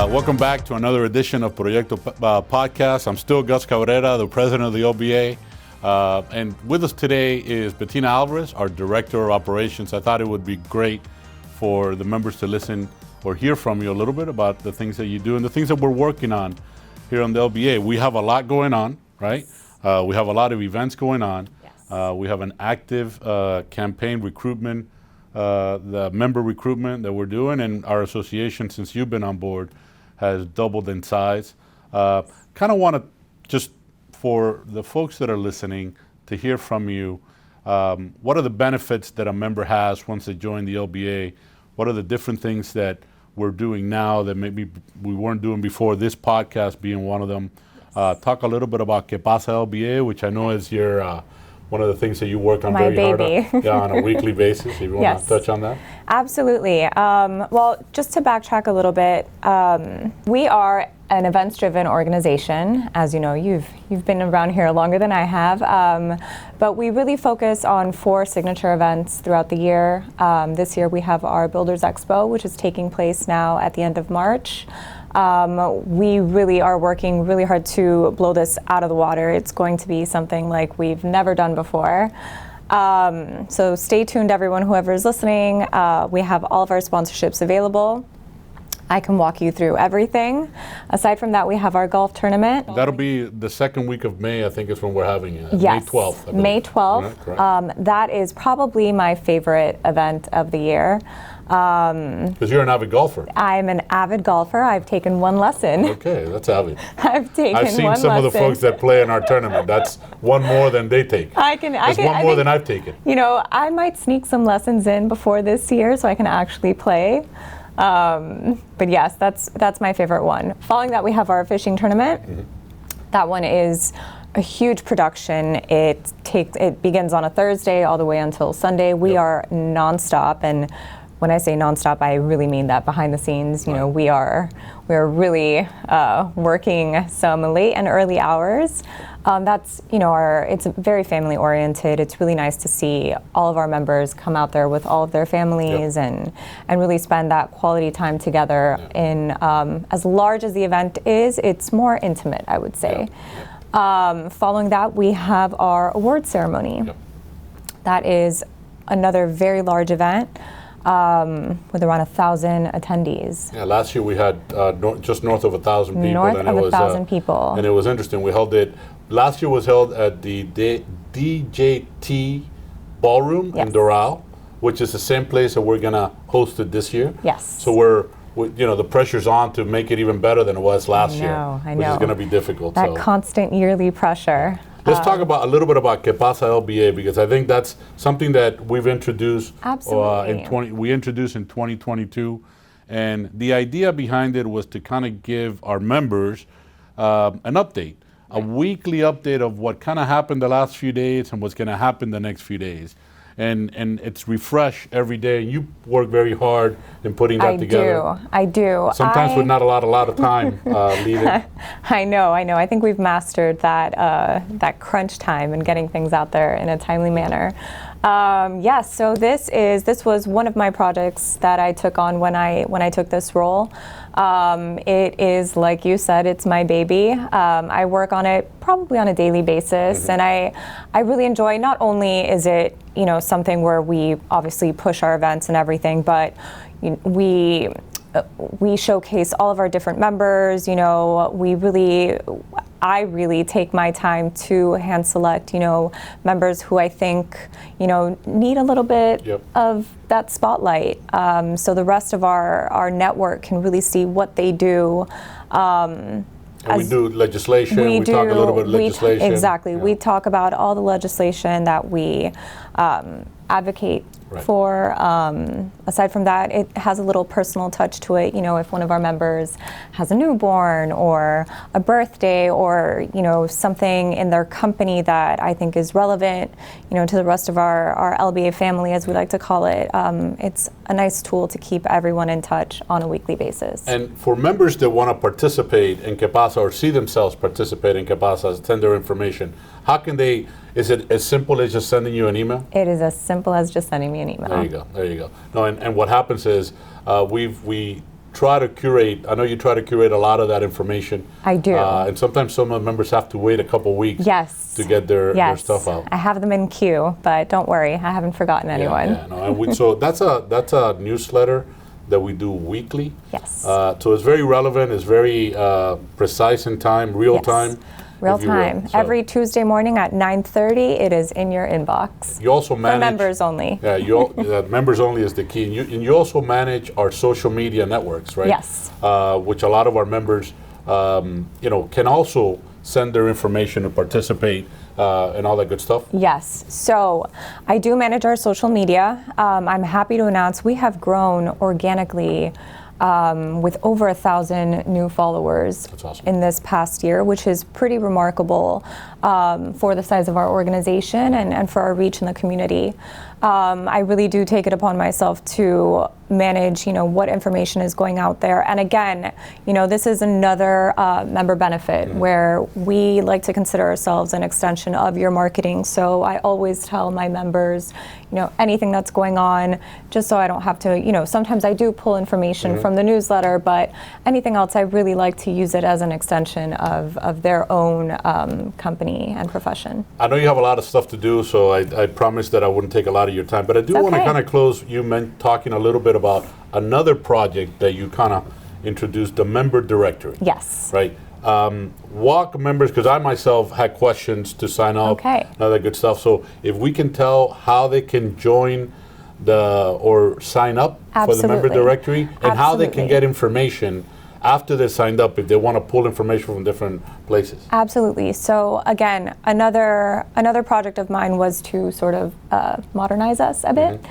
Welcome back to another edition of Proyecto Podcast. I'm still Gus Cabrera, the president of the OBA. And with us today is Bettina Alvarez, our director of operations. I thought it would be great for the members to listen or hear from you a little bit about the things that you do and the things that we're working on here on the LBA. We have a lot going on, right? We have a lot of events going on. Yes. We have an active campaign recruitment, the member recruitment that we're doing, and our association, since you've been on board, has doubled in size. Kind of want to just, for the folks that are listening, to hear from you, what are the benefits that a member has once they join the LBA? What are the different things that we're doing now that maybe we weren't doing before, this podcast being one of them? Talk a little bit about Pasa LBA, which I know is your one of the things that you work on hard on a weekly basis. If you want to touch on that. Absolutely. Well, just to backtrack a little bit, we are an events-driven organization. As you know, you've been around here longer than I have, but we really focus on 4 signature events throughout the year. This year we have our Builders Expo, which is taking place now at the end of March. We really are working really hard to blow this out of the water. It's going to be something like we've never done before. So stay tuned, everyone, whoever is listening. We have all of our sponsorships available. I can walk you through everything. Aside from that, we have our golf tournament. That'll be the second week of May, I think is when we're having it. Yes. May 12th. May 12th. Right, that is probably my favorite event of the year. Because you're an avid golfer. I'm an avid golfer. I've taken 1 lesson. Okay, that's avid. I've seen some of the folks that play in our tournament. That's one more than they take. That's one more than I've taken. You know, I might sneak some lessons in before this year so I can actually play. But yes, that's my favorite one. Following that, we have our fishing tournament. Mm-hmm. That one is a huge production. It begins on a Thursday all the way until Sunday. We are nonstop, and when I say nonstop, I really mean that. Behind the scenes, you know, we are really working some late and early hours. That's, you know, it's very family oriented. It's really nice to see all of our members come out there with all of their families and really spend that quality time together. In as large as the event is, it's more intimate, I would say. Following that, we have our award ceremony. That is another very large event. With around 1,000 attendees. Yeah, last year we had just north of 1,000 people. North of 1,000 people. And it was interesting. We held it, last year was held at the DJT Ballroom in Doral, which is the same place that we're going to host it this year. Yes. So we're you know, the pressure's on to make it even better than it was last year. I know. Which is going to be difficult. That constant yearly pressure. Let's talk about a little bit about Pasa LBA, because I think that's something that we've introduced. Absolutely. We introduced in 2022, and the idea behind it was to kind of give our members an update, a weekly update of what kind of happened the last few days and what's going to happen the next few days. And it's refresh every day. You work very hard in putting that together. I do. Sometimes with not a lot of time leaving. I know. I think we've mastered that crunch time and getting things out there in a timely manner. Yes. So this was one of my projects that I took on when I took this role. It is, like you said, it's my baby. I work on it probably on a daily basis, and I really enjoy. Not only is it, you know, something where we obviously push our events and everything, but we showcase all of our different members. You know, I really take my time to hand select, you know, members who I think, you know, need a little bit of that spotlight, so the rest of our network can really see what they do. And we do legislation. We talk a little bit of legislation. Exactly. We talk about all the legislation that we advocate for. Aside from that, it has a little personal touch to it. You know, if one of our members has a newborn or a birthday or, you know, something in their company that I think is relevant, you know, to the rest of our LBA family, as we like to call it, it's a nice tool to keep everyone in touch on a weekly basis. And for members that want to participate in Pasa or see themselves participate in Pasa, send their information, how can they? Is it as simple as just sending you an email? It is as simple as just sending me an email. There you go. No, and what happens is we try to curate. I know you try to curate a lot of that information. I do. And sometimes some of the members have to wait a couple weeks to get their stuff out. I have them in queue, but don't worry, I haven't forgotten anyone. So that's a newsletter that we do weekly. Yes. So it's very relevant. It's very precise in time, real time. Real time. So every Tuesday morning at 9:30, it is in your inbox. You also manage. For members only. Yeah, members only is the key. And you also manage our social media networks, right? Yes. Which a lot of our members, can also send their information to participate and all that good stuff. Yes. So I do manage our social media. I'm happy to announce we have grown organically with over 1,000 new followers in this past year, which is pretty remarkable for the size of our organization and for our reach in the community. I really do take it upon myself to manage, what information is going out there. And again, this is another member benefit where we like to consider ourselves an extension of your marketing. So I always tell my members, anything that's going on, just so I don't have to, sometimes I do pull information from the newsletter, but anything else, I really like to use it as an extension of their own company and profession. I know you have a lot of stuff to do, so I promised that I wouldn't take a lot of your time, but I do want to kind of close. You meant talking a little bit about another project that you kind of introduced, the member directory. Yes. Right. Walk members, because I myself had questions to sign up, and all that good stuff. So if we can tell how they can join or sign up for the member directory, and how they can get information after they're signed up if they want to pull information from different places. Absolutely. So again, another project of mine was to sort of modernize us a bit.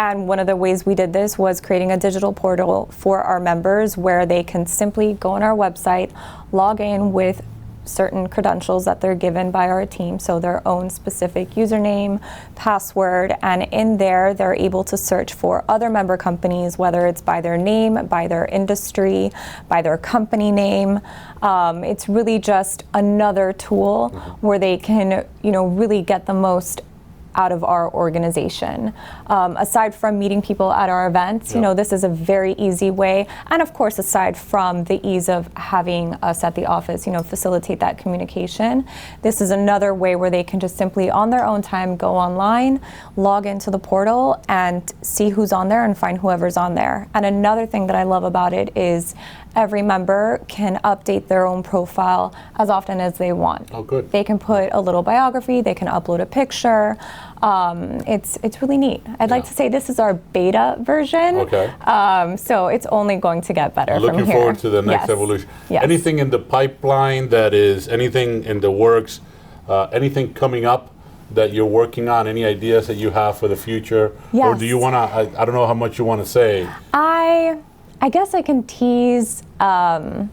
And one of the ways we did this was creating a digital portal for our members where they can simply go on our website, log in with certain credentials that they're given by our team, so their own specific username, password, and in there they're able to search for other member companies, whether it's by their name, by their industry, by their company name. It's really just another tool where they can, really get the most out of our organization. Aside from meeting people at our events, this is a very easy way. And of course, aside from the ease of having us at the office, facilitate that communication, this is another way where they can just simply on their own time go online, log into the portal and see who's on there and find whoever's on there. And another thing that I love about it is every member can update their own profile as often as they want. Oh, good. They can put a little biography, they can upload a picture. It's really neat. I'd like to say this is our beta version. Okay. So it's only going to get better from here. Looking forward to the next evolution. Yes. Anything in the pipeline anything in the works, anything coming up that you're working on, any ideas that you have for the future? Yes. Or do you want to, I don't know how much you want to say. I guess I can tease, I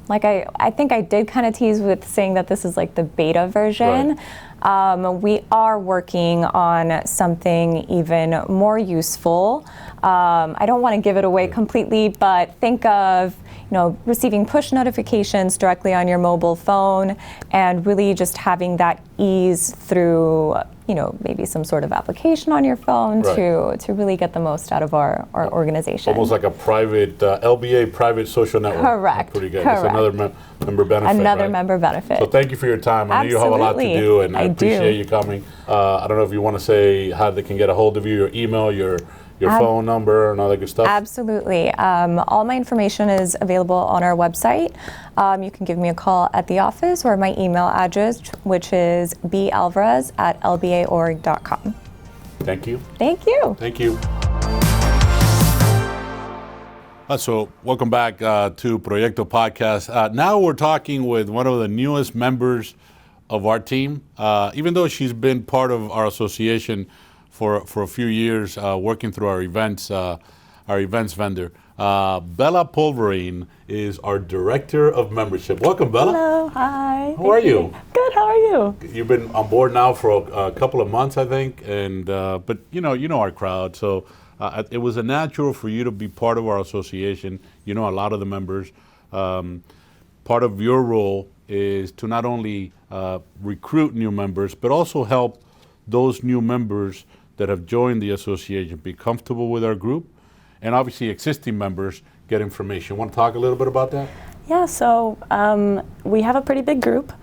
think I did kind of tease with saying that this is like the beta version. Right. We are working on something even more useful. I don't want to give it away completely, but think of receiving push notifications directly on your mobile phone and really just having that ease through maybe some sort of application on your phone to really get the most out of our organization. Almost like a private LBA private social network. Correct. Pretty good. Correct. That's another member benefit. Another member benefit. So thank you for your time. I know you have a lot to do, and I appreciate you coming. I don't know if you want to say how they can get a hold of you, your email, your phone number, and all that good stuff. Absolutely. All my information is available on our website. You can give me a call at the office or my email address, which is balvarez@lbaorg.com. Thank you. Thank you. Thank you. So welcome back to Proyecto Podcast. Now we're talking with one of the newest members of our team. Even though she's been part of our association for a few years, working through our events vendor. Bella Pulverine is our Director of Membership. Welcome, Bella. Hello, hi. How are you? Good, how are you? You've been on board now for a couple of months, I think, and but you know our crowd, so it was a natural for you to be part of our association. You know a lot of the members. Part of your role is to not only recruit new members, but also help those new members that have joined the association be comfortable with our group and obviously existing members get information. Want to talk a little bit about that? Yeah, so we have a pretty big group,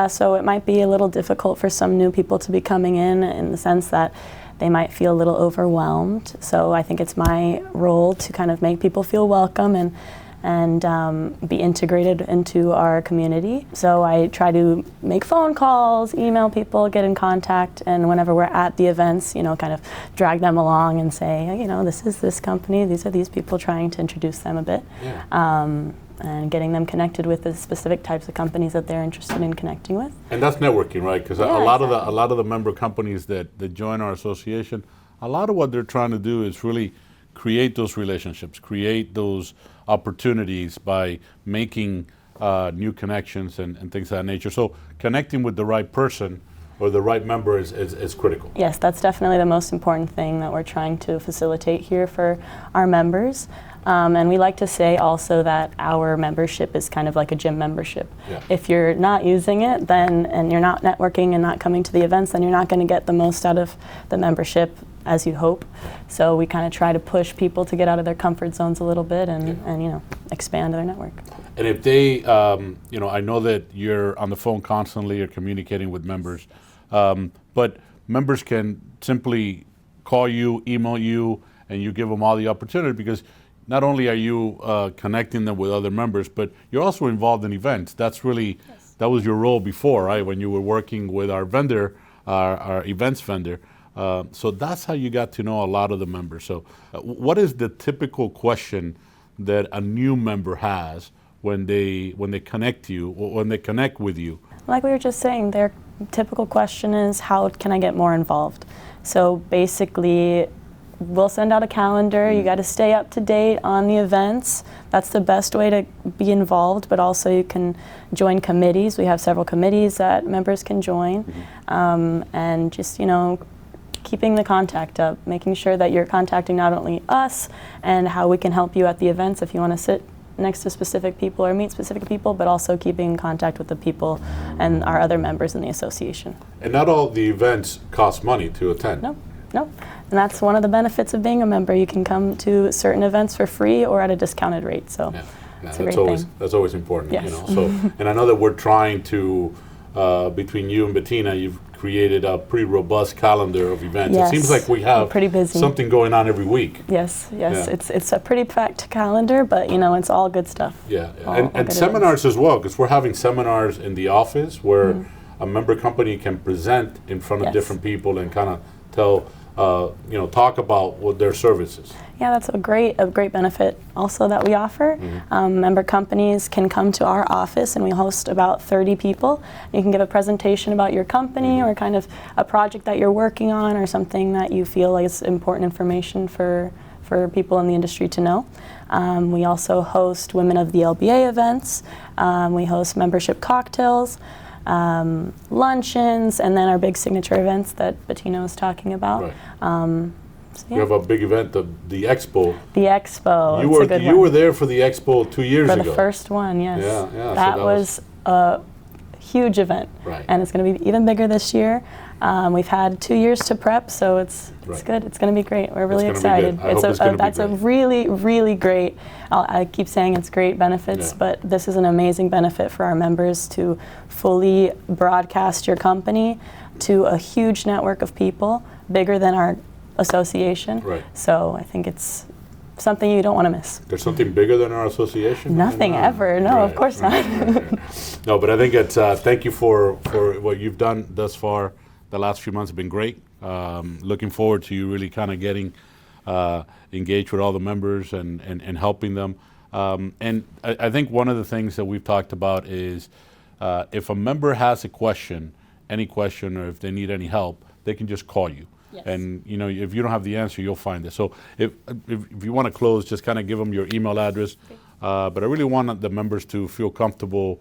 so it might be a little difficult for some new people to be coming in the sense that they might feel a little overwhelmed. So I think it's my role to kind of make people feel welcome and be integrated into our community. So I try to make phone calls, email people, get in contact, and whenever we're at the events, kind of drag them along and say, this is this company, these are these people, trying to introduce them a bit. Yeah. And getting them connected with the specific types of companies that they're interested in connecting with. And that's networking, right? Because Yeah, a lot of the member companies that join our association, a lot of what they're trying to do is really create those relationships, create those opportunities by making new connections and things of that nature. So connecting with the right person or the right member is critical. Yes, that's definitely the most important thing that we're trying to facilitate here for our members. And we like to say also that our membership is kind of like a gym membership. Yeah. If you're not using it, and you're not networking and not coming to the events, then you're not going to get the most out of the membership as you hope. So we kind of try to push people to get out of their comfort zones a little bit and expand their network. And if they, I know that you're on the phone constantly, you're communicating with members, but members can simply call you, email you, and you give them all the opportunity, because not only are you connecting them with other members, but you're also involved in events. That's really, that was your role before, right? When you were working with our vendor, our events vendor. So that's how you got to know a lot of the members. So what is the typical question that a new member has when they connect to you, or when they connect with you? Like we were just saying, their typical question is, how can I get more involved? So basically, we'll send out a calendar. You got to stay up to date on the events. That's the best way to be involved, but also you can join committees. We have several committees that members can join. And just, keeping the contact up, making sure that you're contacting not only us and how we can help you at the events if you want to sit next to specific people or meet specific people, but also keeping in contact with the people and our other members in the association. And not all the events cost money to attend. No. And that's one of the benefits of being a member. You can come to certain events for free or at a discounted rate. So it's a great thing. That's always important. Yes. So, and I know that we're trying to, between you and Bettina, you've created a pretty robust calendar of events. Yes. It seems like we have pretty busy. Something going on every week. Yes. Yeah. It's a pretty packed calendar, but it's all good stuff. Yeah, All and good seminars as well, because we're having seminars in the office where a member company can present in front of different people and kind of tell, talk about what their services. Yeah, that's a great benefit also that we offer. Member companies can come to our office and we host about 30 people. You can give a presentation about your company or kind of a project that you're working on or something that you feel like is important information for people in the industry to know. We also host Women of the LBA events. We host membership cocktails, luncheons, and then our big signature events that Bettina was talking about. Right. We have a big event, the Expo. The Expo. You were there for the Expo 2 years ago. For the first one, yes. Yeah. That was a huge event. Right. And it's going to be even bigger this year. We've had 2 years to prep, so it's good. It's going to be great. We're really excited. That's a really, really great, I keep saying it's great benefits, but this is an amazing benefit for our members to fully broadcast your company to a huge network of people, bigger than our association. Right. So I think it's something you don't want to miss. There's something bigger than our association? Nothing ever. No, of course not. No, but I think it's, thank you for what you've done thus far. The last few months have been great. Looking forward to you really kind of getting engaged with all the members and helping them. And I think one of the things that we've talked about is if a member has a question, any question, or if they need any help, they can just call you. Yes. And if you don't have the answer, you'll find it. So if you want to close, just kind of give them your email address. Okay. But I really want the members to feel comfortable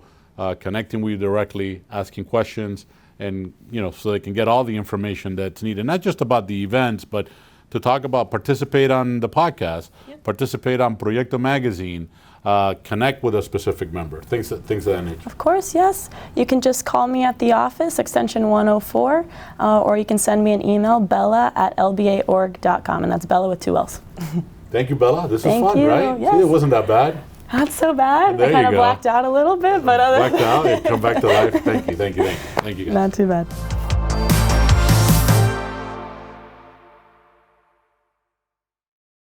connecting with you directly, asking questions, and so they can get all the information that's needed. Not just about the events, but to talk about participate on the podcast, participate on Proyecto Magazine, connect with a specific member, things of that nature. Of course, yes. You can just call me at the office, extension 104, or you can send me an email, bella@lbaorg.com, and that's Bella with 2 L's. Thank you, Bella. This is Thank fun, you. right? Yes. See, it wasn't that bad. Not so bad. There I kind you of go. blacked out a little bit, but other Blacked out and come back to life. Thank you, thank you, thank you. Thank you, guys. not too bad.